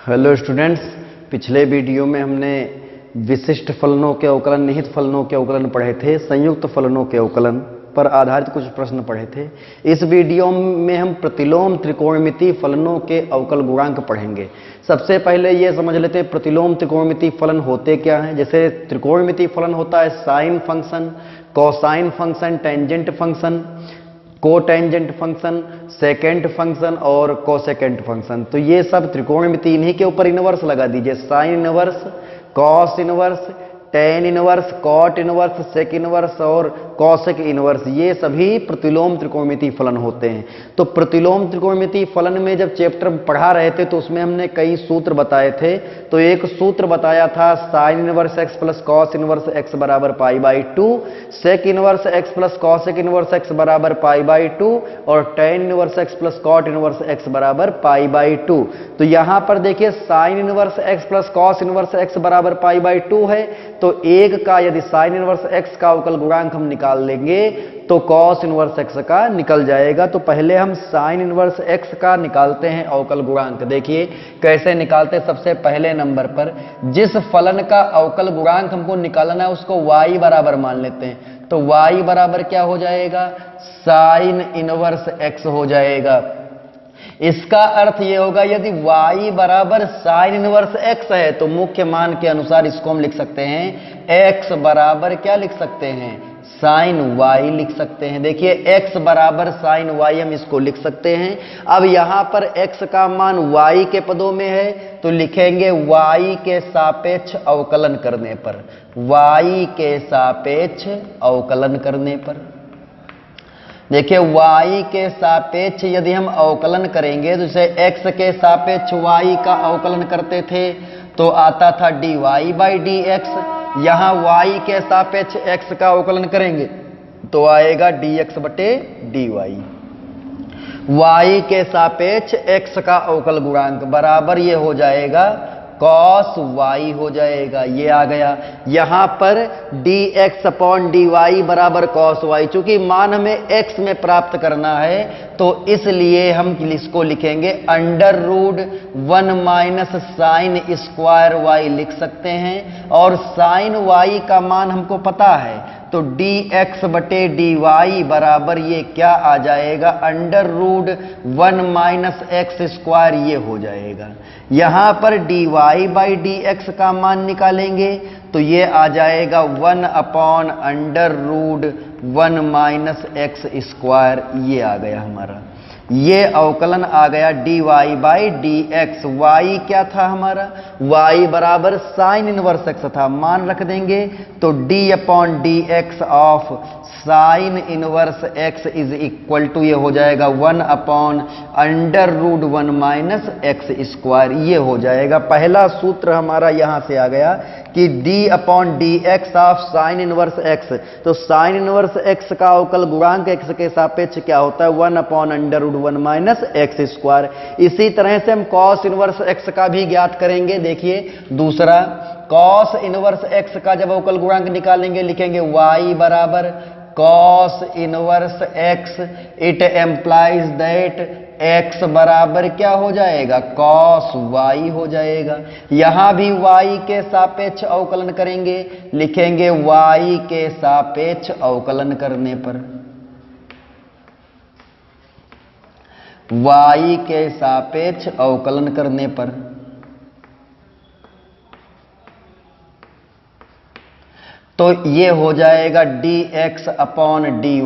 Hello students, पिछले video में हमने विशिष्ट फलनों के अवकलन, निहित फलनों के अवकलन पढ़े थे, संयुक्त फलनों के अवकलन पर आधारित कुछ प्रश्न पढ़े थे। इस वीडियो में हम प्रतिलोम त्रिकोणमितीय फलनों के अवकल गुणांक पढ़ेंगे। सबसे पहले ये समझ लेते हैं प्रतिलोम त्रिकोणमितीय फलन होते क्या हैं। जैसे त्रिकोणमितीय फलन होता है sine function, cosine function, tangent function, cotangent function, second function और कोसेकेंट फंक्शन। तो ये सब त्रिकोणमितीय, इन्हीं के ऊपर इनवर्स लगा दीजिए। Sine inverse, cos inverse, tan inverse, cot inverse, sec inverse और कॉसेक इनवर्स, ये सभी प्रतिलोम त्रिकोणमितीय फलन होते हैं। तो प्रतिलोम त्रिकोणमितीय फलन में जब चैप्टर पढ़ा रहे थे तो उसमें हमने कई सूत्र बताए थे। तो एक सूत्र बताया था sine inverse x plus cos inverse x बराबर pi by 2, sec inverse x plus cosec inverse x बराबर पाई बाई 2 और tan inverse x plus cot inverse x बराबर पाई बाई 2। तो यहां पर देखिए sine inverse x plus cos inverse x बराबर pi by 2 है, तो एक का यदि साइन इनवर्स एक्स का अवकल गुणांक हम निकाल लेंगे तो कॉस इनवर्स एक्स का निकल जाएगा। तो पहले हम साइन इनवर्स एक्स का निकालते हैं अवकल गुणांक। देखिए कैसे निकालते हैं। सबसे पहले नंबर पर जिस फलन का अवकल गुणांक हमको निकालना है उसको y बराबर मान लेते हैं। तो y बराबर क्या हो जाएगा, साइन इनवर्स एक्स हो जाएगा। इसका अर्थ यह होगा यदि y बराबर साइन इनवर्स x है तो मुख्य मान के अनुसार इसको हम लिख सकते हैं x बराबर क्या लिख सकते हैं, साइन y लिख सकते हैं। देखिए x बराबर साइन y हम इसको लिख सकते हैं। अब यहां पर x का मान y के पदों में है तो लिखेंगे y के सापेक्ष अवकलन करने पर, y के सापेक्ष अवकलन करने पर। देखिए y के सापेक्ष यदि हम अवकलन करेंगे तो जैसे x के सापेक्ष y का अवकलन करते थे तो आता था dy बाई डी एक्स। यहां y के सापेक्ष x का अवकलन करेंगे तो आएगा dx बटे dy। y के सापेक्ष x का अवकल गुणांक बराबर ये हो जाएगा cos y हो जाएगा। ये आ गया। यहां पर dx अपॉन dy बराबर cos y, चूंकि मान हमें x में प्राप्त करना है तो इसलिए हम इसको लिखेंगे under root 1 minus sine square y लिख सकते हैं। और साइन y का मान हमको पता है तो dx बटे dy बराबर ये क्या आ जाएगा, under root 1 minus x square ये हो जाएगा। यहां पर dy बाई dx का मान निकालेंगे तो ये आ जाएगा 1 upon under root 1 minus x square. ये आ गया हमारा, ये अवकलन आ गया dy बाई dx। y क्या था हमारा, y बराबर साइन इनवर्स एक्स था, मान रख देंगे तो d upon D x of sine inverse X is equal to ये हो जाएगा 1 upon under root 1 minus x square. ये हो जाएगा। पहला सूत्र हमारा यहां से आ गया कि d upon D x of sine inverse x. तो साइन इनवर्स एक्स का अवकल गुणांक x के सापेक्ष क्या होता है, 1 upon under root 1 minus x square. इसी तरह से हम कॉस इनवर्स एक्स का भी ज्ञात करेंगे। देखिए दूसरा कॉस इनवर्स एक्स का जब अवकल गुणांक निकालेंगे लिखेंगे y बराबर cos inverse X. It implies that x बराबर क्या हो जाएगा, कॉस y हो जाएगा। यहां भी y के सापेक्ष अवकलन करेंगे, लिखेंगे y के सापेक्ष अवकलन करने पर, y के सापेक्ष अवकलन करने पर तो ये हो जाएगा dx अपॉन dy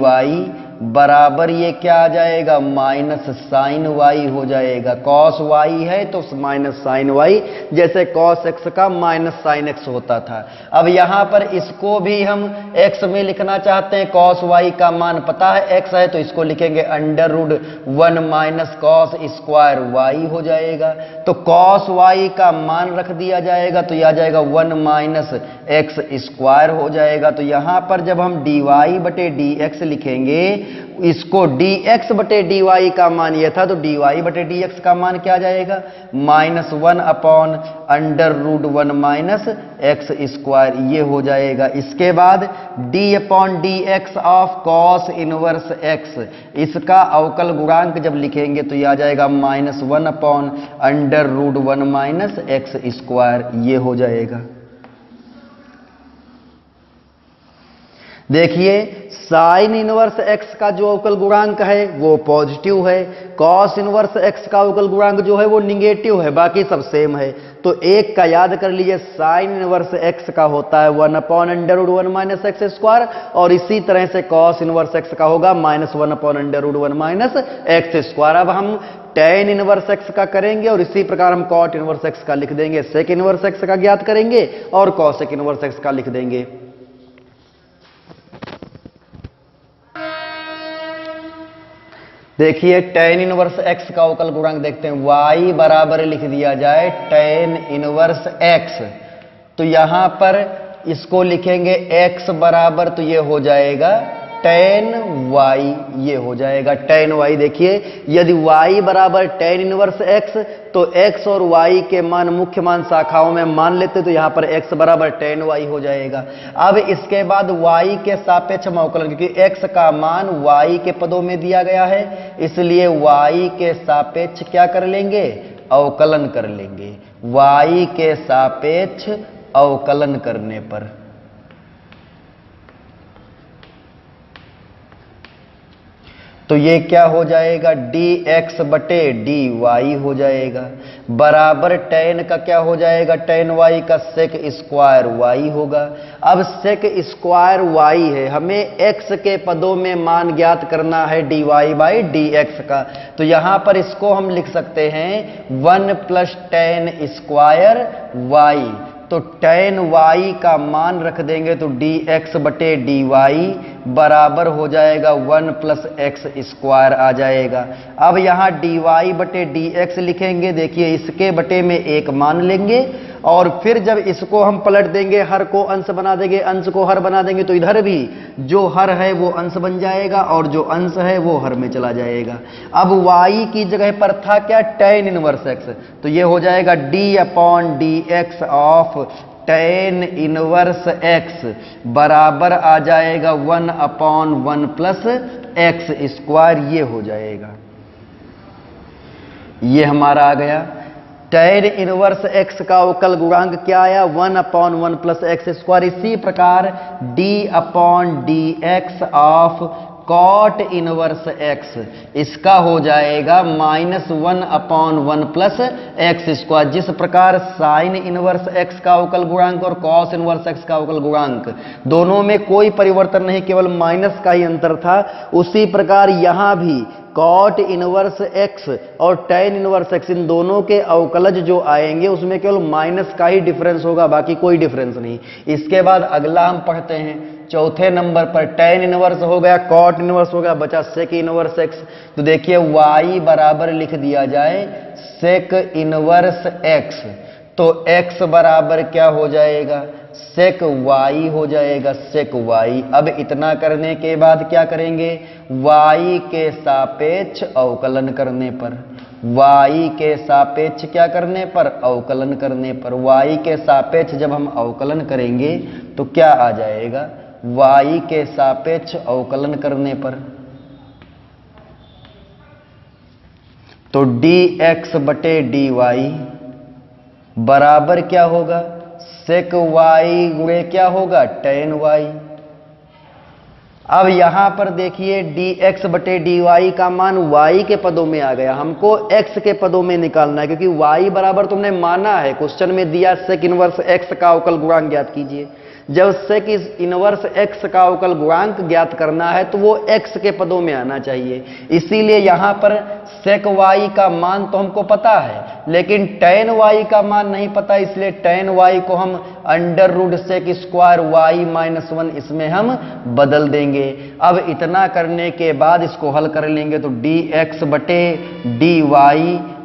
बराबर ये क्या आ जाएगा, माइनस साइन y हो जाएगा। cos y है तो माइनस साइन y, जैसे cos x का माइनस साइन x होता था। अब यहां पर इसको भी हम x में लिखना चाहते हैं। cos y का मान पता है x है तो इसको लिखेंगे under root 1 minus cos square y हो जाएगा। तो cos y का मान रख दिया जाएगा तो यह आ जाएगा 1 माइनस एक्स स्क्वायर हो जाएगा। तो यहां पर जब हम dy बटे dx लिखेंगे इसको dx बटे dy का मान ये था, तो dy बटे dx का मान क्या आ जाएगा, -1 upon under root 1 minus x square, ये हो जाएगा। इसके बाद d upon dx of cos inverse x, इसका अवकल गुणांक जब लिखेंगे तो ये आ जाएगा -1 upon under root 1 minus x square, ये हो जाएगा। देखिए साइन इनवर्स x का जो अवकल गुणांक है वो पॉजिटिव है, कॉस इनवर्स x का अवकल गुणांक जो है वो निगेटिव है, बाकी सब सेम है। तो एक का याद कर लीजिए, साइन इनवर्स x का होता है 1 upon under root 1 minus x square, और इसी तरह से कॉस इनवर्स x का होगा -1 upon under root 1 minus x square. अब हम tan इनवर्स x का करेंगे और इसी प्रकार हम कॉट इनवर्स x का लिख देंगे, सेक इनवर्स x का ज्ञात करेंगे और कॉसेक इनवर्स x का लिख देंगे। देखिए tan इनवर्स x का अवकल गुणांक देखते हैं, y बराबर लिख दिया जाए tan इनवर्स x, तो यहां पर इसको लिखेंगे x बराबर, तो ये हो जाएगा tan y, ये हो जाएगा tan y। देखिए यदि y बराबर tan इनवर्स x, तो x और y के मान मुख्य मान शाखाओं में मान लेते, तो यहां पर x बराबर tan y हो जाएगा। अब इसके बाद y के सापेक्ष हम अवकलन, क्योंकि x का मान y के पदों में दिया गया है, इसलिए y के सापेक्ष क्या कर लेंगे, अवकलन कर लेंगे। y के सापेक्ष अवकलन करने पर तो ये क्या हो जाएगा, dx बटे dy हो जाएगा, बराबर tan का क्या हो जाएगा, tan y का सेक स्क्वायर y होगा। अब सेक स्क्वायर y है, हमें x के पदों में मान ज्ञात करना है dy बाई dx का, तो यहां पर इसको हम लिख सकते हैं 1 प्लस tan स्क्वायर y, तो tan y का मान रख देंगे तो dx बटे dy बराबर हो जाएगा 1 प्लस एक्स स्क्वायर आ जाएगा। अब यहां dy बटे dx लिखेंगे, देखिए इसके बटे में एक मान लेंगे और फिर जब इसको हम पलट देंगे, हर को अंश बना देंगे, अंश को हर बना देंगे, तो इधर भी जो हर है वो अंश बन जाएगा और जो अंश है वो हर में चला जाएगा। अब y की जगह पर था क्या, tan इनवर्स x, तो ये हो जाएगा d upon dx of tan inverse x बराबर आ जाएगा 1 अपॉन 1 प्लस एक्स स्क्वायर, ये हो जाएगा। ये हमारा आ गया tan इनवर्स x का अवकल गुणांक क्या आया, 1 अपॉन 1 प्लस एक्स स्क्वायर। इसी प्रकार d upon dx of cot inverse x, इसका हो जाएगा -1 अपॉन 1 प्लस एक्स स्क्वायर। जिस प्रकार साइन इनवर्स x का अवकल गुणांक और कॉस इनवर्स x का अवकल गुणांक दोनों में कोई परिवर्तन नहीं, केवल माइनस का ही अंतर था, उसी प्रकार यहां भी कॉट इनवर्स x और tan इनवर्स x, इन दोनों के अवकलज जो आएंगे उसमें केवल माइनस का ही डिफरेंस होगा, बाकी कोई डिफरेंस नहीं। इसके बाद अगला हम पढ़ते हैं चौथे नंबर पर, tan इनवर्स हो गया, कॉट इनवर्स हो गया, बचा सेक इनवर्स x। तो देखिए y बराबर लिख दिया जाए सेक इनवर्स x, तो x बराबर क्या हो जाएगा, सेक y हो जाएगा, सेक y। अब इतना करने के बाद क्या करेंगे, y के सापेक्ष अवकलन करने पर, y के सापेक्ष क्या करने पर, अवकलन करने पर, y के सापेक्ष जब हम अवकलन करेंगे तो क्या आ जाएगा, y के सापेक्ष अवकलन करने पर तो dx बटे dy बराबर क्या होगा, सेक y गुणे क्या होगा, tan y। अब यहां पर देखिए dx बटे dy का मान y के पदों में आ गया, हमको x के पदों में निकालना है, क्योंकि y बराबर तुमने माना है, क्वेश्चन में दिया सेक इनवर्स x का अवकल गुणांक ज्ञात कीजिए। जब सेक इनवर्स x का अवकल गुणांक ज्ञात करना है तो वो x के पदों में आना चाहिए, इसीलिए यहां पर सेक y का मान तो हमको पता है, लेकिन tan y का मान नहीं पता, इसलिए tan y को हम under root sec square y minus 1 इसमें हम बदल देंगे। अब इतना करने के बाद इसको हल कर लेंगे तो dx बटे dy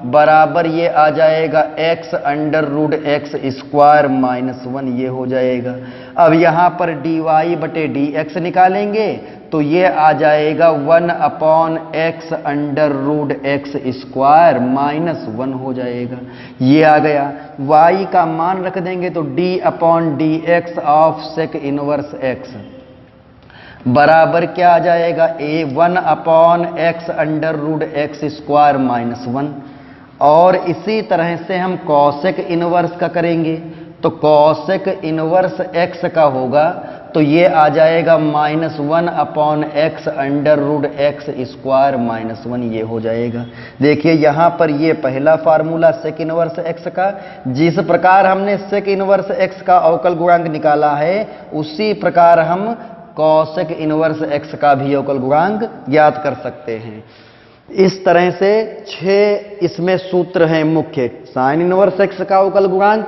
बराबर ये आ जाएगा x under root X square minus 1, ये हो जाएगा। अब यहां पर dy बटे dx निकालेंगे तो ये आ जाएगा 1 upon X under root X square minus 1 हो जाएगा, ये आ गया। y का मान रख देंगे तो d upon D x of sec inverse x बराबर क्या आ जाएगा, 1 upon X under root X square minus 1। और इसी तरह से हम कॉसेक इनवर्स का करेंगे तो कॉसेक इनवर्स x का होगा तो ये आ जाएगा -1 upon X under root X square minus 1, ये हो जाएगा। देखिए यहां पर ये पहला फार्मूला सेक इनवर्स x का, जिस प्रकार हमने सेक इनवर्स x का अवकल गुणांक निकाला है उसी प्रकार हम कॉसेक इनवर्स x का भी अवकल गुणांक ज्ञात कर सकते हैं। इस तरह से 6 इसमें सूत्र हैं मुख्य, साइन इनवर्स x का अवकल गुणांक,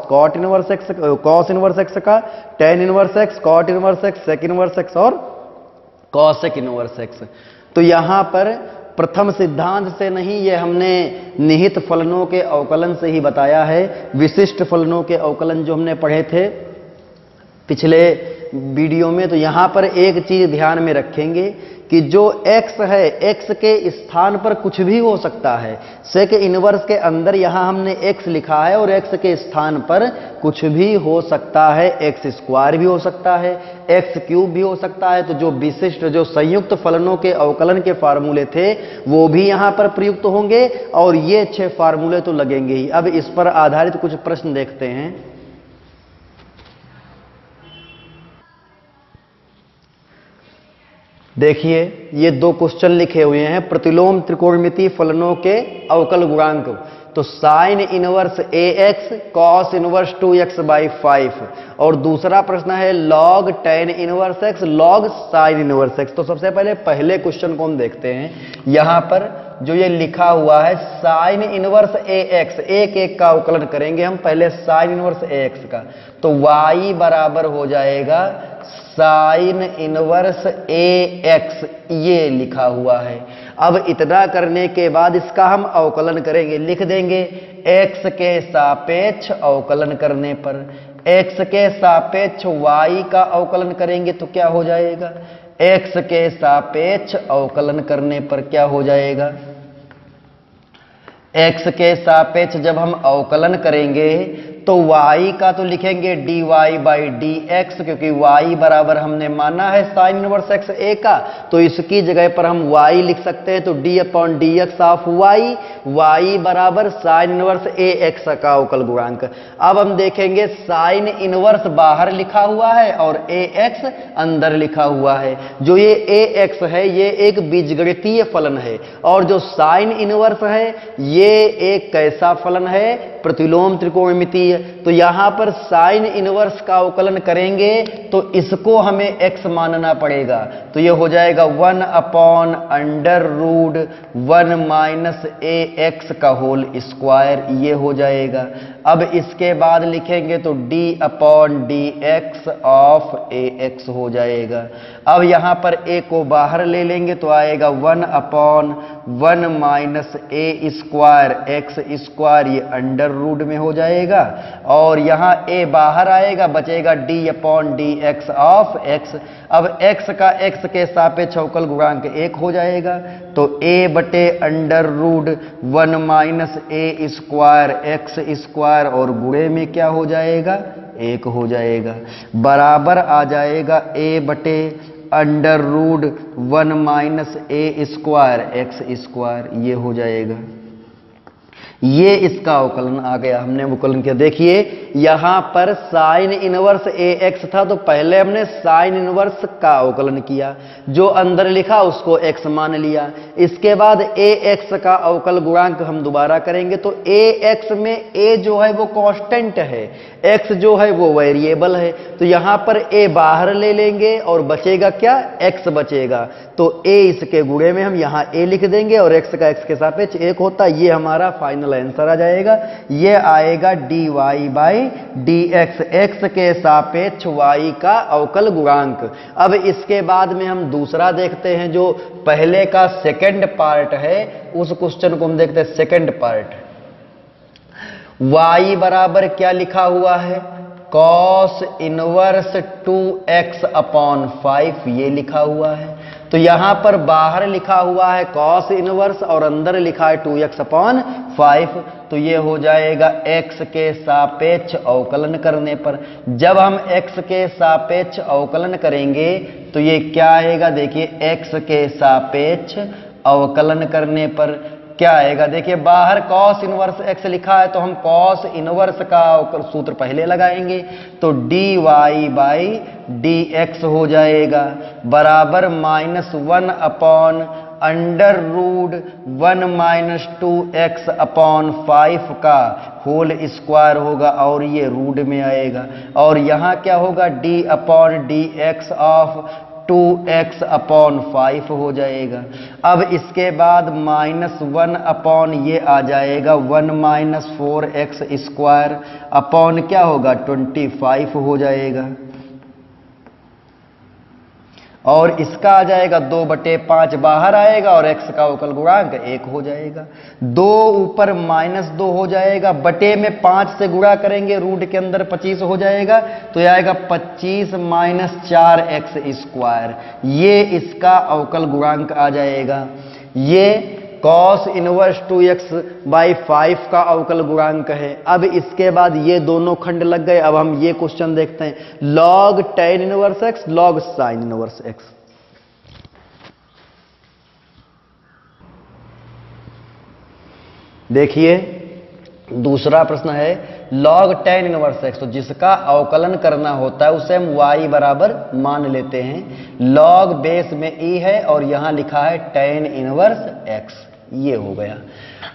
cot inverse x, cos inverse x का, tan inverse x, cot inverse x, sec inverse x और कॉसेक इनवर्स x। तो यहां पर प्रथम सिद्धांत से नहीं, ये हमने निहित फलनों के अवकलन से ही बताया है। विशिष्ट फलनों के अवकलन जो हमने पढ़े थे पिछले वीडियो में, तो यहां पर एक चीज ध्यान में रखेंगे कि जो x है x के स्थान पर कुछ भी हो सकता है। सेक इनवर्स के अंदर यहां हमने x लिखा है और x के स्थान पर कुछ भी हो सकता है, x स्क्वायर भी हो सकता है, x क्यूब भी हो सकता है। तो जो विशिष्ट जो संयुक्त फलनों के अवकलन के फार्मूले थे वो भी यहां पर प्रयुक्त होंगे और ये 6 फार्मूले तो लगेंगे ही। अब इस पर आधारित कुछ प्रश्न देखते हैं। देखिए ये 2 क्वेश्चन लिखे हुए हैं, प्रतिलोम त्रिकोणमितीय फलनों के अवकल गुणांक। तो sine inverse ax cos inverse 2x/5 और दूसरा प्रश्न है log ten inverse x log sign inverse x। तो सबसे पहले पहले क्वेश्चन को हम देखते हैं। यहां पर जो ये लिखा हुआ है साइन इनवर्स ax, एक का अवकलन करेंगे हम पहले साइन इनवर्स ax का, तो y बराबर हो जाएगा साइन इनवर्स ax, ये लिखा हुआ है। अब इतना करने के बाद इसका हम अवकलन करेंगे, लिख देंगे x के सापेक्ष अवकलन करने पर, x के सापेक्ष y का अवकलन करेंगे तो क्या हो जाएगा, x के सापेक्ष अवकलन करने पर क्या हो जाएगा, x के सापेक्ष जब हम अवकलन करेंगे तो y का तो लिखेंगे dy/dx, क्योंकि y बराबर हमने माना है साइन इनवर्स x a का, तो इसकी जगह पर हम y लिख सकते हैं। तो d/dx ऑफ y बराबर साइन इनवर्स ax का अवकल गुणांक। अब हम देखेंगे साइन इनवर्स बाहर लिखा हुआ है और ax अंदर लिखा हुआ है। जो ये ax है ये एक बीजगणितीय फलन है और जो साइन इनवर्स है ये एक कैसा फलन है, प्रतिलोम त्रिकोणमितीय। तो यहां पर साइन इनवर्स का अवकलन करेंगे तो इसको हमें x मानना पड़ेगा, तो ये हो जाएगा 1 upon under root 1 minus ax का होल स्क्वायर, ये हो जाएगा। अब इसके बाद लिखेंगे तो d upon dx of ax हो जाएगा। अब यहां पर a को बाहर ले लेंगे तो आएगा 1 upon 1 minus a square x square, ये अंडर रूट में हो जाएगा और यहां a बाहर आएगा, बचेगा d upon dx of x। अब x का x के सापेक्ष अवकल गुणांक 1 हो जाएगा, तो a बटे under root 1 minus a square x square और गुणे में क्या हो जाएगा, 1 हो जाएगा, बराबर आ जाएगा a बटे under root 1 minus a square x square, ये हो जाएगा। ये इसका अवकलन आ गया, हमने अवकलन किया। देखिए यहां पर साइन इनवर्स ax था तो पहले हमने साइन इनवर्स का अवकलन किया, जो अंदर लिखा उसको x मान लिया। इसके बाद ax का अवकल गुणांक हम दोबारा करेंगे तो ax में a जो है वो कांस्टेंट है, x जो है वो वेरिएबल है, तो यहां पर a बाहर ले लेंगे और बचेगा क्या, x बचेगा। तो a इसके गुणे में हम यहां a लिख देंगे और x का x के सापेक्ष 1 होता है, ये हमारा फाइनल आंसर आ जाएगा। ये आएगा dy/dx डी एक्स, एक्स के सापेक्ष y का अवकल गुणांक। अब इसके बाद में हम दूसरा देखते हैं, जो पहले का सेकंड पार्ट है, उस क्वेश्चन को हम देखते हैं सेकंड पार्ट। y बराबर क्या लिखा हुआ है, cos इनवर्स 2x अपॉन 5, ये लिखा हुआ है। तो यहां पर बाहर लिखा हुआ है cos इनवर्स और अंदर लिखा है 2x अपॉन 5, तो ये हो जाएगा x के सापेक्ष अवकलन करने पर। जब हम x के सापेक्ष अवकलन करेंगे तो ये क्या आएगा, देखिए x के सापेक्ष अवकलन करने पर क्या आएगा, देखिए बाहर cos इनवर्स x लिखा है, तो हम cos इनवर्स का सूत्र पहले लगाएंगे, तो dy बाई dx हो जाएगा बराबर -1 upon under root 1 minus 2x upon 5 का होल स्क्वायर होगा, और ये रूट में आएगा, और यहाँ क्या होगा, d upon D x of 2x upon 5 हो जाएगा। अब इसके बाद -1 अपॉन ये आ जाएगा 1 माइनस 4x स्क्वायर अपॉन क्या होगा 25 हो जाएगा, और इसका आ जाएगा 2/5 बाहर आएगा और x का अवकल गुणांक 1 हो जाएगा। 2 ऊपर -2 हो जाएगा, बटे में 5 से गुणा करेंगे, रूट के अंदर 25 हो जाएगा, तो यह आएगा 25 माइनस 4x स्क्वायर, ये इसका अवकल गुणांक आ जाएगा। ये cos इनवर्स 2x बाई 5 का अवकल गुणांक है। अब इसके बाद ये दोनों खंड लग गए। अब हम ये क्वेश्चन देखते हैं, log tan inverse x log sin inverse x। देखिए दूसरा प्रश्न है log tan इनवर्स x, तो जिसका अवकलन करना होता है उसे हम y बराबर मान लेते हैं। log बेस में e है और यहां लिखा है tan इनवर्स x, ये हो गया।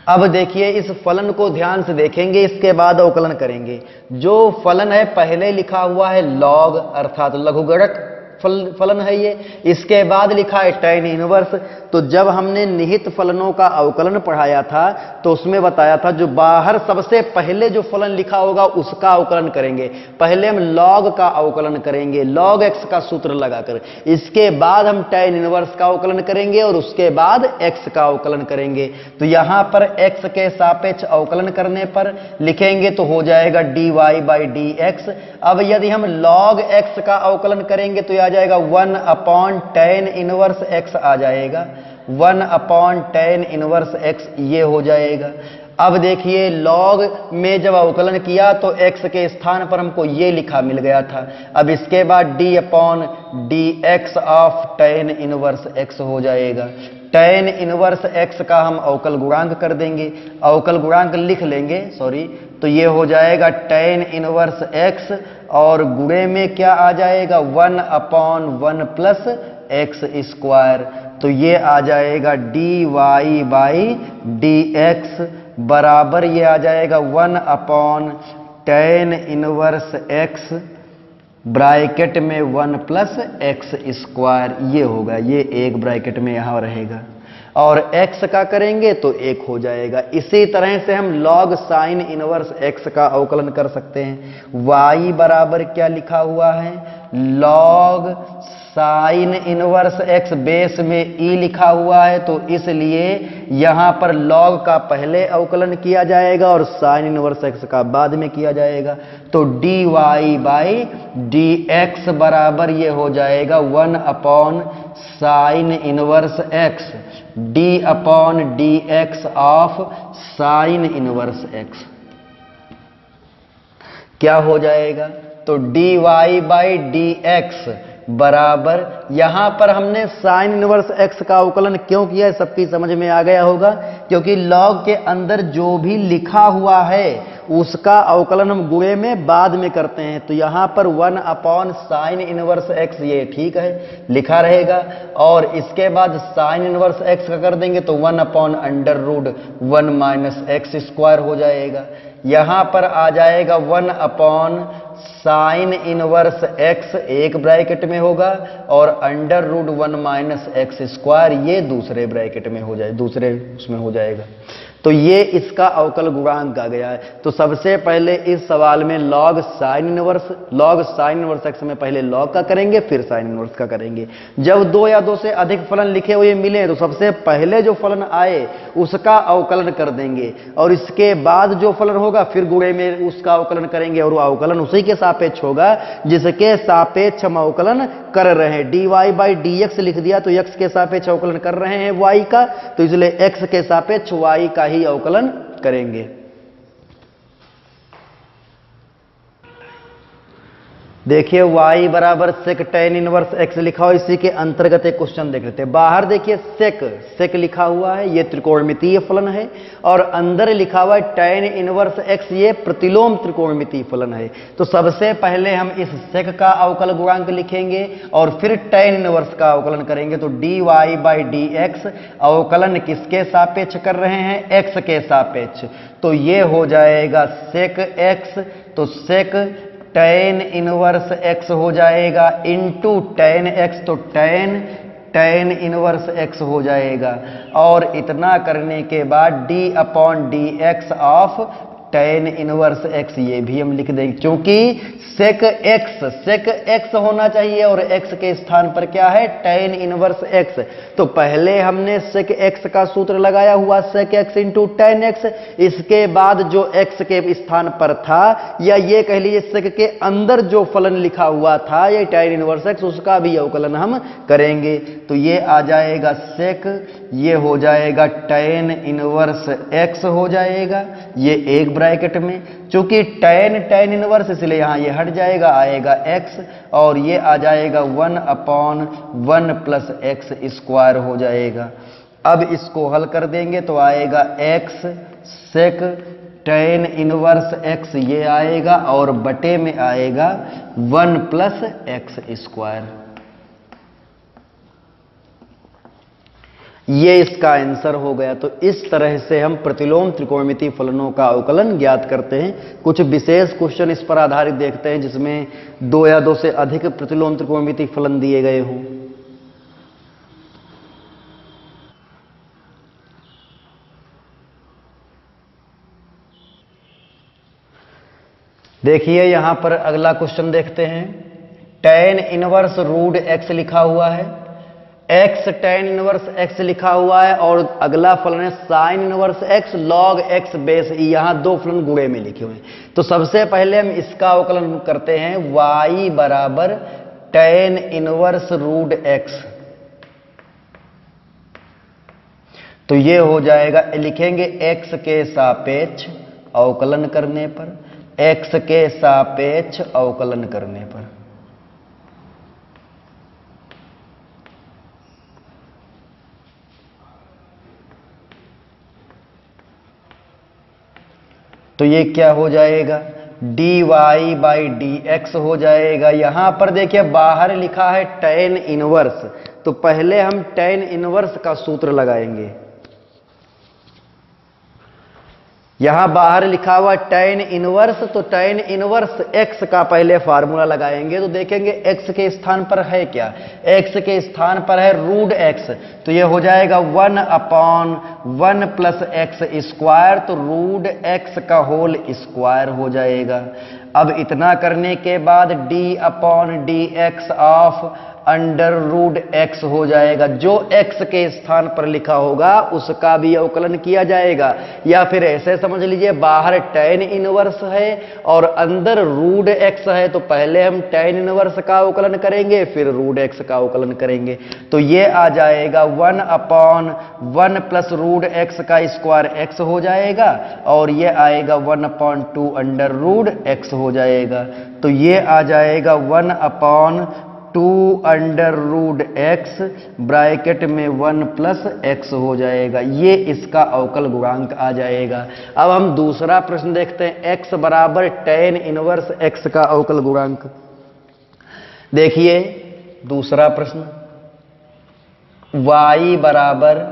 अब देखिए इस फलन को ध्यान से देखेंगे, इसके बाद अवकलन करेंगे। जो फलन है पहले लिखा हुआ है log अर्थात लघुगणक फलन है ये, इसके बाद लिखा है tan इनवर्स। तो जब हमने निहित फलनों का अवकलन पढ़ाया था तो उसमें बताया था जो बाहर सबसे पहले जो फलन लिखा होगा उसका अवकलन करेंगे। पहले हम log का अवकलन करेंगे log x का सूत्र लगाकर, इसके बाद हम tan इनवर्स का अवकलन करेंगे और उसके बाद x का अवकलन करेंगे। तो यहां पर x के सापेक्ष अवकलन करने पर लिखेंगे तो हो जाएगा dy बाई dx। अब यदि हम log x का अवकलन करेंगे तो आ जाएगा 1 अपॉन tan इनवर्स x आ जाएगा, 1 अपॉन tan इनवर्स x ये हो जाएगा। अब देखिए log में जब अवकलन किया तो x के स्थान पर हमको ये लिखा मिल गया था। अब इसके बाद d upon D x of tan inverse x हो जाएगा। tan इनवर्स x का हम अवकल गुणांक कर देंगे, अवकल गुणांक लिख लेंगे तो ये हो जाएगा tan इनवर्स x और गुणे में क्या आ जाएगा 1 अपॉन 1 प्लस एक्स स्क्वायर, तो ये आ जाएगा dy बाई dx बराबर ये आ जाएगा 1 upon tan inverse x bracket में 1 प्लस एक्स स्क्वायर, ये होगा, ये एक ब्रैकेट में यहां रहेगा, और x का करेंगे तो 1 हो जाएगा। इसी तरह से हम log sin इनवर्स x का अवकलन कर सकते हैं। y बराबर क्या लिखा हुआ है, log sin inverse x base में e लिखा हुआ है, तो इसलिए यहां पर log का पहले अवकलन किया जाएगा और sin इनवर्स x का बाद में किया जाएगा। तो dy बाई dx बराबर ये हो जाएगा 1 upon sin inverse x d upon D x of sine inverse x क्या हो जाएगा, तो dy बाई डी एक्स बराबर, यहां पर हमने साइन इनवर्स x का अवकलन क्यों किया है सबकी समझ में आ गया होगा, क्योंकि log के अंदर जो भी लिखा हुआ है उसका अवकलन हम गुणे में बाद में करते हैं। तो यहां पर 1 अपॉन साइन इनवर्स x ये ठीक है लिखा रहेगा, और इसके बाद साइन इनवर्स x का कर देंगे तो 1 upon under root 1 minus x square हो जाएगा। यहां पर आ जाएगा 1 अपॉन साइन इनवर्स x एक ब्रैकेट में होगा और under root 1 minus x square ये दूसरे ब्रैकेट में हो जाए, दूसरे उसमें हो जाएगा। तो ये इसका अवकल गुणांक आ गया है। तो सबसे पहले इस सवाल में लॉग साइन इनवर्स एक्स में पहले लॉग का करेंगे, फिर साइन इनवर्स का करेंगे। जब दो या दो से अधिक फलन लिखे हुए मिले तो सबसे पहले जो फलन आए उसका अवकलन कर देंगे, और इसके बाद जो फलन होगा फिर गुणे में उसका अवकलन करेंगे, और अवकलन उसी के सापेक्ष होगा जिसके सापेक्ष हम अवकलन कर रहे हैं। dy बाई डी एक्स लिख दिया तो x के सापेक्ष अवकलन कर रहे हैं y का, तो इसलिए x के सापेक्ष y का ही अवकलन करेंगे। देखिए y बराबर सेक tan इनवर्स x लिखा हुआ, इसी के अंतर्गत एक क्वेश्चन देख लेते हैं। बाहर देखिए सेक लिखा हुआ है, ये त्रिकोणमितीय फलन है, और अंदर लिखा हुआ है tan इनवर्स x, ये प्रतिलोम त्रिकोणमितीय फलन है। तो सबसे पहले हम इस सेक का अवकल गुणांक लिखेंगे और फिर tan इनवर्स का अवकलन करेंगे। तो dy बाई डी एक्स अवकलन किसके सापेक्ष कर रहे हैं? x के सापेक्ष। तो ये हो जाएगा सेक x, तो सेक tan इनवर्स x हो जाएगा इंटू tan x, तो tan इनवर्स x हो जाएगा, और इतना करने के बाद d upon D x of tan inverse x, ये भी हम लिख देंगे क्योंकि सेक x होना चाहिए और x के स्थान पर क्या है? tan inverse x। तो पहले हमने सेक x का सूत्र लगाया हुआ सेक x इंटू tan x, इसके बाद जो x के स्थान पर था, या ये कह लीजिए सेक के अंदर जो फलन लिखा हुआ था ये tan इनवर्स x, उसका भी अवकलन हम करेंगे। तो ये आ जाएगा सेक, ये हो जाएगा tan इनवर्स x हो जाएगा, ये एक ब्रैकेट में, चूंकि tan इनवर्स इसलिए यहां ये हट जाएगा, आएगा x, और ये आ जाएगा 1 अपॉन 1 प्लस एक्स स्क्वायर हो जाएगा। अब इसको हल कर देंगे तो आएगा x सेक tan इनवर्स x, ये आएगा, और बटे में आएगा 1 प्लस एक्स स्क्वायर। ये इसका आंसर हो गया। तो इस तरह से हम प्रतिलोम त्रिकोणमितीय फलनों का अवकलन ज्ञात करते हैं। कुछ विशेष क्वेश्चन इस पर आधारित देखते हैं जिसमें दो या दो से अधिक प्रतिलोम त्रिकोणमितीय फलन दिए गए हों। देखिए यहां पर अगला क्वेश्चन देखते हैं। tan इनवर्स रूट x लिखा हुआ है, x tan इनवर्स x लिखा हुआ है, और अगला फलन है sine inverse x log x base e, यहां दो फलन गुणे में लिखे हुए हैं। तो सबसे पहले हम इसका अवकलन करते हैं, y बराबर tan इनवर्स रूट x। तो ये हो जाएगा, लिखेंगे x के सापेक्ष अवकलन करने पर, x के सापेक्ष अवकलन करने पर। तो ये क्या हो जाएगा? dy बाई डी एक्स हो जाएगा। यहां पर देखिए बाहर लिखा है tan इनवर्स, तो पहले हम tan इनवर्स का सूत्र लगाएंगे। यहां बाहर लिखा हुआ tan इनवर्स, तो tan इनवर्स x का पहले फार्मूला लगाएंगे। तो देखेंगे x के स्थान पर है क्या? x के स्थान पर है रूट x, तो ये हो जाएगा 1 अपॉन 1 प्लस एक्स स्क्वायर, तो रूट x का होल स्क्वायर हो जाएगा। अब इतना करने के बाद d upon D x of under root x हो जाएगा। जो x के स्थान पर लिखा होगा उसका भी अवकलन किया जाएगा, या फिर ऐसे समझ लीजिए बाहर tan इनवर्स है और अंदर रूट x है, तो पहले हम tan इनवर्स का अवकलन करेंगे फिर रूट x का अवकलन करेंगे। तो ये आ जाएगा 1 अपॉन 1 प्लस रूट x का स्क्वायर x हो जाएगा, और ये आएगा 1 अपॉन 2 अंडर रूट x हो जाएगा। तो ये आ जाएगा 1 upon 2 under root x bracket में 1 प्लस x हो जाएगा। ये इसका अवकल गुणांक आ जाएगा। अब हम दूसरा प्रश्न देखते हैं, x बराबर tan इनवर्स x का अवकल गुणांक। देखिए दूसरा प्रश्न, y बराबर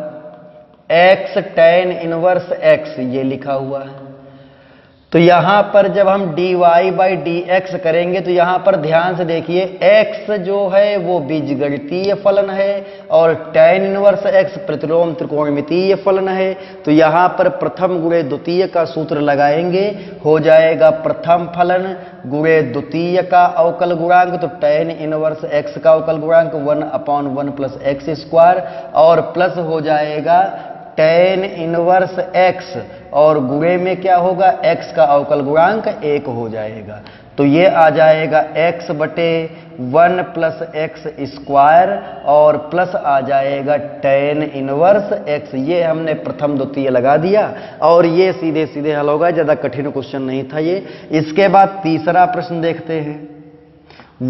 x tan इनवर्स x, ये लिखा हुआ है। तो यहां पर जब हम dy बाई डी एक्स करेंगे तो यहां पर ध्यान से देखिए x जो है वो बीजगणितीय फलन है और tan इनवर्स x प्रतिलोम त्रिकोणमितीय फलन है। तो यहां पर प्रथम गुणे द्वितीय का सूत्र लगाएंगे, हो जाएगा प्रथम फलन गुणे द्वितीय का अवकल गुणांक, तो tan इनवर्स x का अवकल गुणांक 1/1 प्लस एक्स स्क्वायर और प्लस हो जाएगा tan इनवर्स x और गुणे में क्या होगा x का अवकल गुणांक 1 हो जाएगा। तो ये आ जाएगा x बटे 1 प्लस एक्स स्क्वायर और प्लस आ जाएगा tan इनवर्स x। ये हमने प्रथम द्वितीय लगा दिया और ये सीधे सीधे हल होगा, ज़्यादा कठिन क्वेश्चन नहीं था ये। इसके बाद तीसरा प्रश्न देखते हैं।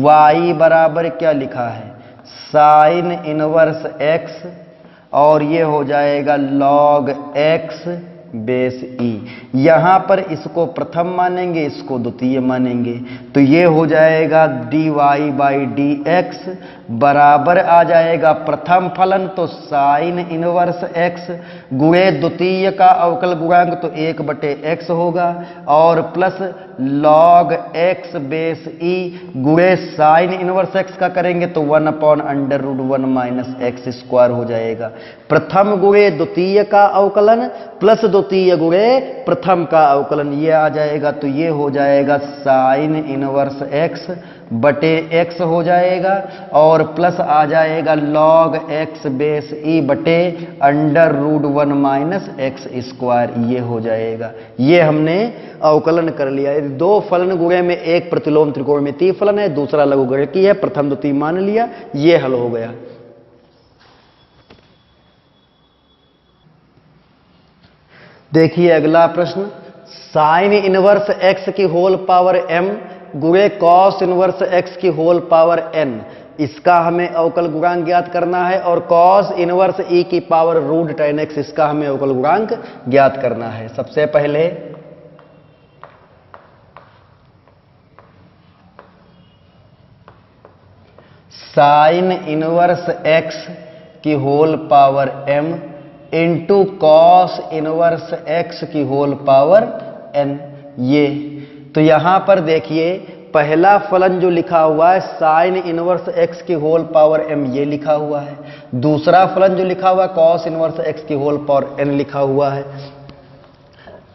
y बराबर क्या लिखा है, साइन इनवर्स x और ये हो जाएगा log x बेस ई। यहां पर इसको प्रथम मानेंगे, इसको द्वितीय मानेंगे, तो ये हो जाएगा dy बाई डी एक्स बराबर आ जाएगा प्रथम फलन तो साइन इनवर्स x गुणे द्वितीय का अवकल गुणांक तो 1 बटे x होगा और प्लस log x बेस ई गुणे साइन इनवर्स x का करेंगे तो 1/√1 माइनस एक्स स्क्वायर हो जाएगा। प्रथम गुणे द्वितीय का अवकलन प्लस द्वितीय गुणे प्रथम का अवकलन, ये आ जाएगा तो ये हो जाएगा साइन इनवर्स x बटे x हो जाएगा और प्लस आ जाएगा log x बेस ई बटे √1 माइनस एक्स स्क्वायर, ये हो जाएगा। ये हमने अवकलन कर लिया। दो फलन गुणे में एक प्रतिलोम त्रिकोणमितीय फलन है, दूसरा लघुगणकीय है, प्रथम द्वितीय मान लिया, ये हल हो गया। देखिए अगला प्रश्न, साइन इनवर्स x की होल पावर m गुणे कॉस इनवर्स x की होल पावर n, इसका हमें अवकल गुणांक ज्ञात करना है और कॉस इनवर्स e की पावर √tan x, इसका हमें अवकल गुणांक ज्ञात करना है। सबसे पहले साइन इनवर्स x की whole power m into cos inverse x की होल पावर n, ये तो यहां पर देखिए पहला फलन जो लिखा हुआ है साइन इनवर्स x की होल पावर m, ये लिखा हुआ है। दूसरा फलन जो लिखा हुआ है कॉस इनवर्स x की होल पावर n लिखा हुआ है।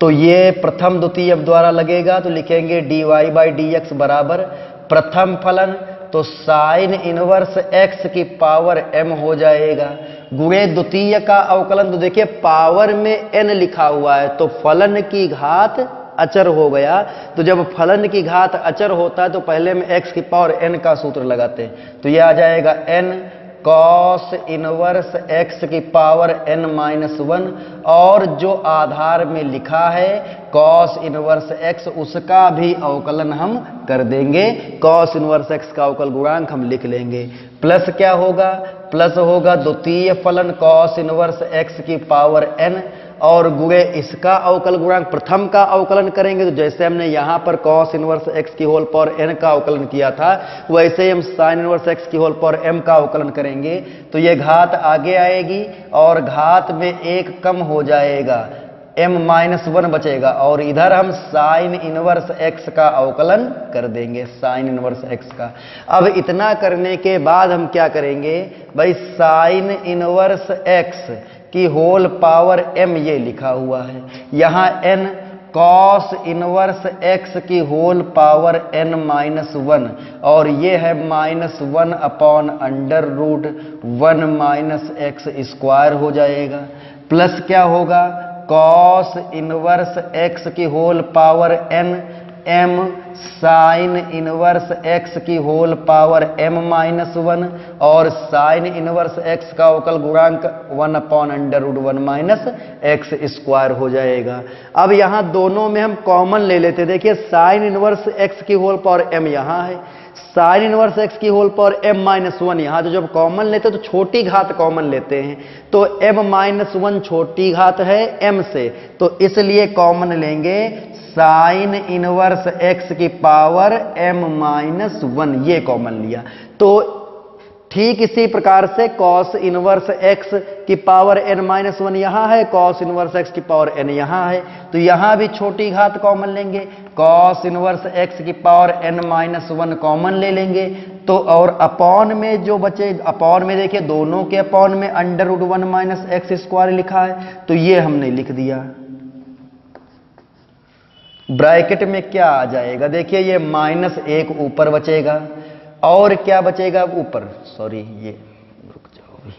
तो ये प्रथम द्वितीय द्वारा लगेगा, तो लिखेंगे dy बाई डी एक्स बराबर प्रथम फलन तो साइन इनवर्स x की पावर m हो जाएगा गुणे द्वितीय का अवकलन, तो देखिए पावर में n लिखा हुआ है तो फलन की घात अचर हो गया। तो जब फलन की घात अचर होता है तो पहले में x की पावर n का सूत्र लगाते हैं, तो यह आ जाएगा n कॉस इनवर्स x की पावर n-1 और जो आधार में लिखा है कॉस इनवर्स x उसका भी अवकलन हम कर देंगे, कॉस इनवर्स x का अवकल गुणांक हम लिख लेंगे। प्लस क्या होगा, प्लस होगा द्वितीय फलन कॉस इनवर्स x की पावर n और गुणे इसका अवकल गुणांक प्रथम का अवकलन करेंगे, तो जैसे हमने यहां पर cos इनवर्स x की होल पावर n का अवकलन किया था वैसे ही हम sin इनवर्स x की होल पावर m का अवकलन करेंगे। तो ये घात आगे आएगी और घात में एक कम हो जाएगा, m-1 बचेगा और इधर हम sin इनवर्स x का अवकलन कर देंगे, sin इनवर्स x का। अब इतना करने के बाद हम क्या करेंगे भाई, sin इनवर्स x की होल पावर m ये लिखा हुआ है, यहाँ n कॉस इनवर्स x की होल पावर n-1 और ये है -1/√1 माइनस एक्स स्क्वायर हो जाएगा। प्लस क्या होगा, कॉस इनवर्स x की whole power n m sine inverse x की होल पावर m-1 और साइन इनवर्स x का अवकल गुणांक 1/√1 माइनस एक्स स्क्वायर हो जाएगा। अब यहां दोनों में हम कॉमन ले लेते, देखिए साइन इनवर्स x की होल पावर m यहां है, साइन इनवर्स x की होल पावर m-1 यहां, तो जब कॉमन लेते तो छोटी घात कॉमन लेते हैं, तो m-1 छोटी घात है m से, तो इसलिए कॉमन लेंगे साइन इनवर्स x की पावर m-1, ये कॉमन लिया। तो ठीक इसी प्रकार से cos इनवर्स x की पावर n-1 यहां है, cos इनवर्स x की पावर n यहां है, तो यहां भी छोटी घात कॉमन लेंगे, cos इनवर्स x की पावर n-1 कॉमन ले लेंगे। तो और अपॉन में जो बचे, अपॉन में देखिए दोनों के अपॉन में √1 - x स्क्वायर लिखा है, तो ये हमने लिख दिया। ब्रैकेट में क्या आ जाएगा, देखिए ये -1 ऊपर बचेगा और क्या बचेगा ऊपर, सॉरी ये रुक जाओ भी,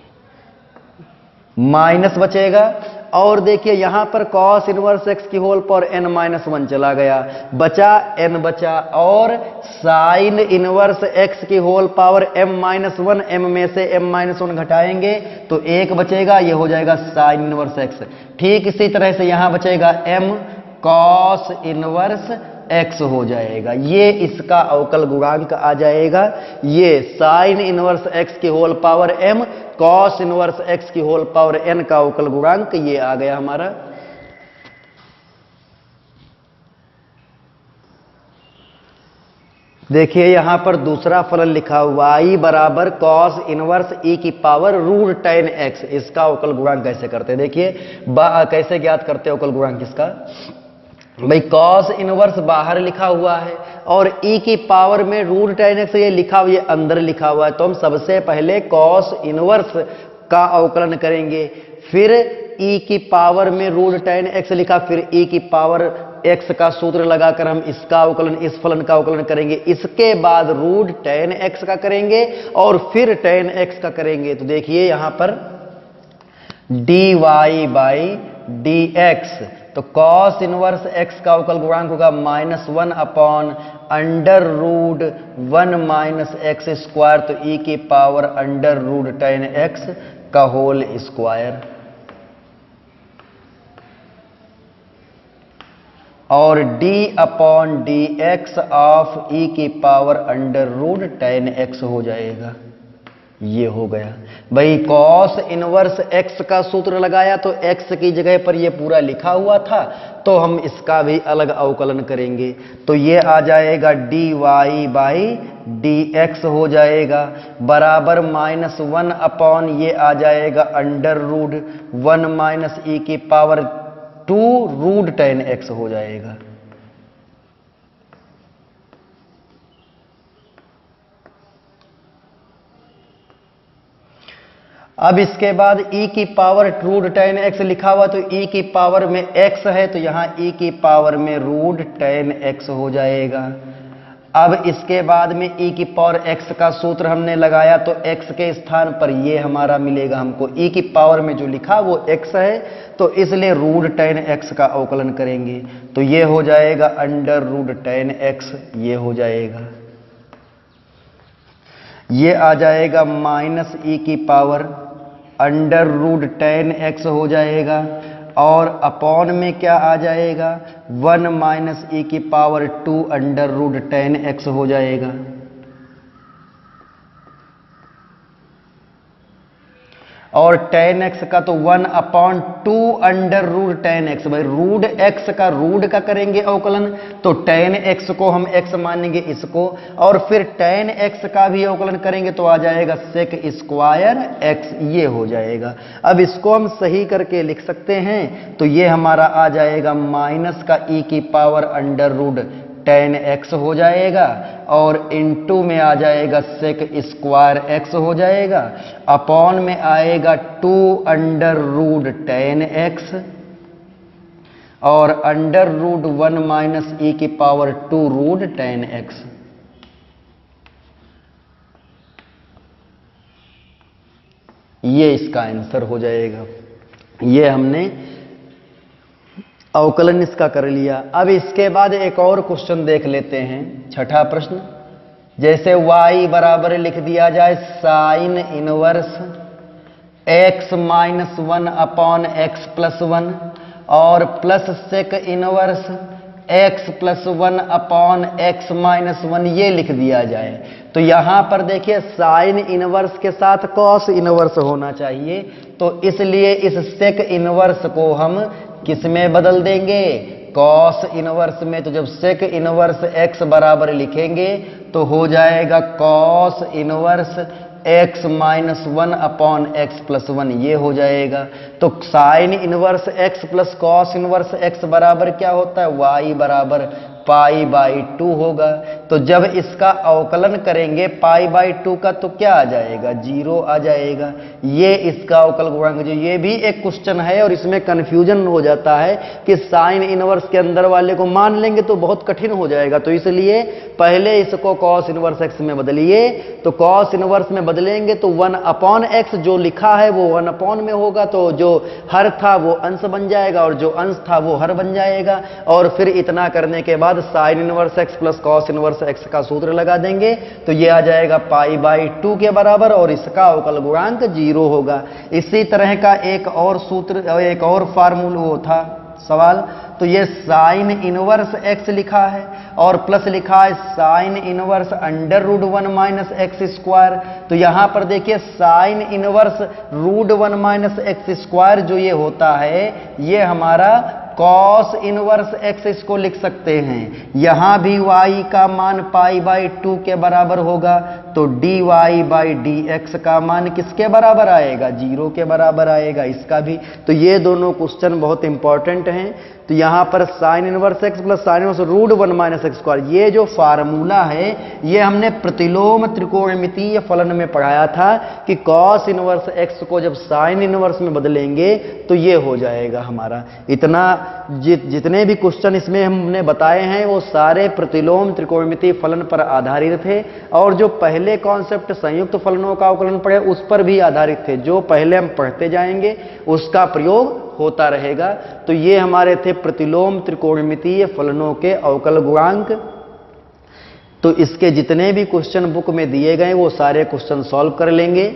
माइनस बचेगा। और देखिए यहां पर cos इनवर्स x की होल पावर n-1 चला गया, बचा n बचा, और sin इनवर्स x की होल पावर m-1, m में से m-1 घटाएंगे तो 1 बचेगा, ये हो जाएगा sin इनवर्स x। ठीक इसी तरह से यहां बचेगा m cos इनवर्स x हो जाएगा, ये इसका अवकल गुणांक आ जाएगा। ये साइन इनवर्स x की whole power m cos inverse x की होल पावर n का अवकल गुणांक ये आ गया हमारा। देखिए यहां पर दूसरा फलन लिखा y बराबर cos इनवर्स e की पावर √tan x, इसका अवकल गुणांक कैसे करते हैं, देखिए कैसे ज्ञात करते हैं अवकल गुणांक इसका। भाई cos इनवर्स बाहर लिखा हुआ है और e की पावर में √tan x ये लिखा हुआ, ये अंदर लिखा हुआ है, तो हम सबसे पहले cos इनवर्स का अवकलन करेंगे, फिर e की पावर में √tan x लिखा, फिर e की पावर x का सूत्र लगाकर हम इसका अवकलन, इस फलन का अवकलन करेंगे, इसके बाद √tan x का करेंगे और फिर tan x का करेंगे। तो देखिए यहां पर dy/dx, तो cos इनवर्स x का अवकल गुणांक होगा -1 अपॉन √1 - x स्क्वायर, तो e की पावर √tan x का होल स्क्वायर, और d/dx ऑफ e की पावर √tan x हो जाएगा। ये हो गया भाई, cos इनवर्स x का सूत्र लगाया तो x की जगह पर ये पूरा लिखा हुआ था, तो हम इसका भी अलग अवकलन करेंगे, तो ये आ जाएगा dy/dx हो जाएगा बराबर -1 अपॉन ये आ जाएगा √1 - e की पावर 2 √tan x हो जाएगा। अब इसके बाद e की पावर √tan x लिखा हुआ, तो e की पावर में x है, तो यहां e की पावर में √tan x हो जाएगा। अब इसके बाद में e की पावर x का सूत्र हमने लगाया, तो x के स्थान पर ये हमारा मिलेगा हमको, e की पावर में जो लिखा वो x है, तो इसलिए √tan x का अवकलन करेंगे, तो ये हो जाएगा √tan x, ये हो जाएगा, ये आ जाएगा -e की पावर √tan x हो जाएगा, और अपॉन में क्या आ जाएगा 1 - e की पावर 2 √tan x हो जाएगा। और tan x का तो 1/2 √tan x, भाई √x का रूट का करेंगे अवकलन, तो tan x को हम x मानेंगे इसको, और फिर tan x का भी अवकलन करेंगे तो आ जाएगा sec स्क्वायर x, ये हो जाएगा। अब इसको हम सही करके लिख सकते हैं, तो ये हमारा आ जाएगा माइनस का e की पावर √tan x हो जाएगा, और इनटू में आ जाएगा sec स्क्वायर x हो जाएगा, अपॉन में आएगा 2 √tan x, और √1 - e की पावर 2 √tan x। ये इसका आंसर हो जाएगा। ये हमने अवकलन इसका कर लिया। अब इसके बाद एक और क्वेश्चन देख लेते हैं, छठा प्रश्न। जैसे y बराबर लिख दिया जाए sine inverse x - 1 upon x + 1 और plus sec inverse x + 1 upon x - 1, ये लिख दिया जाए, तो यहां पर देखिए साइन इनवर्स के साथ कॉस इनवर्स होना चाहिए, तो इसलिए इस सेक इनवर्स को हम किस में बदल देंगे, कॉस इनवर्स में। तो जब सेक इनवर्स x बराबर लिखेंगे तो हो जाएगा cos inverse x minus 1 upon x plus 1 ये हो जाएगा। तो sign inverse x plus cos inverse x बराबर क्या होता है, y बराबर पाई बाई 2 होगा। तो जब इसका अवकलन करेंगे पाई बाई 2 का तो क्या आ जाएगा, 0 आ जाएगा। ये इसका अवकल गुणांक जो ये भी एक क्वेश्चन है और इसमें कंफ्यूजन हो जाता है कि साइन इनवर्स के अंदर वाले को मान लेंगे तो बहुत कठिन हो जाएगा। तो इसलिए पहले इसको कॉस इनवर्स x में बदलिए। तो कॉस इनवर्स में बदलेंगे तो 1 अपॉन एक्स जो लिखा है वो 1 अपॉन में होगा, तो जो हर था वो अंश बन जाएगा और जो अंश था वो हर बन जाएगा। और फिर इतना करने के बाद sign inverse x plus cos inverse x का सूत्र लगा देंगे तो ये आ जाएगा पाई बाई 2 के बराबर और इसका अवकल गुणांक 0 होगा। इसी तरह का एक और सूत्र, एक और फार्मूला वो था सवाल। तो ये साइन इनवर्स x लिखा है और प्लस लिखा है sine inverse under root 1 minus x square. तो यहां पर देखिए sine inverse root 1 minus x square जो ये होता है ये हमारा कॉस इनवर्स x इसको लिख सकते हैं। यहां भी y का मान पाई बाई 2 के बराबर होगा तो dy बाई dx का मान किसके बराबर आएगा, 0 के बराबर आएगा इसका भी। तो ये दोनों क्वेश्चन बहुत इंपॉर्टेंट हैं। तो यहां पर sine inverse x plus sine inverse root 1 minus x square ये जो फार्मूला है ये हमने प्रतिलोम त्रिकोणमितीय फलन में पढ़ाया था कि कॉस इनवर्स x को जब साइन इनवर्स में बदलेंगे तो ये हो जाएगा हमारा। इतना जितने भी क्वेश्चन इसमें हमने बताए हैं वो सारे प्रतिलोम त्रिकोणमितीय फलन पर आधारित थे और जो पहले कॉन्सेप्ट संयुक्त फलनों का अवकलन पढ़े उस पर भी आधारित थे। जो पहले हम पढ़ते जाएंगे उसका प्रयोग होता रहेगा। तो ये हमारे थे प्रतिलोम त्रिकोणमितीय फलनों के अवकल गुणांक। तो इसके जितने भी क्वेश्चन बुक में दिए गए वो सारे क्वेश्चन सॉल्व कर लेंगे।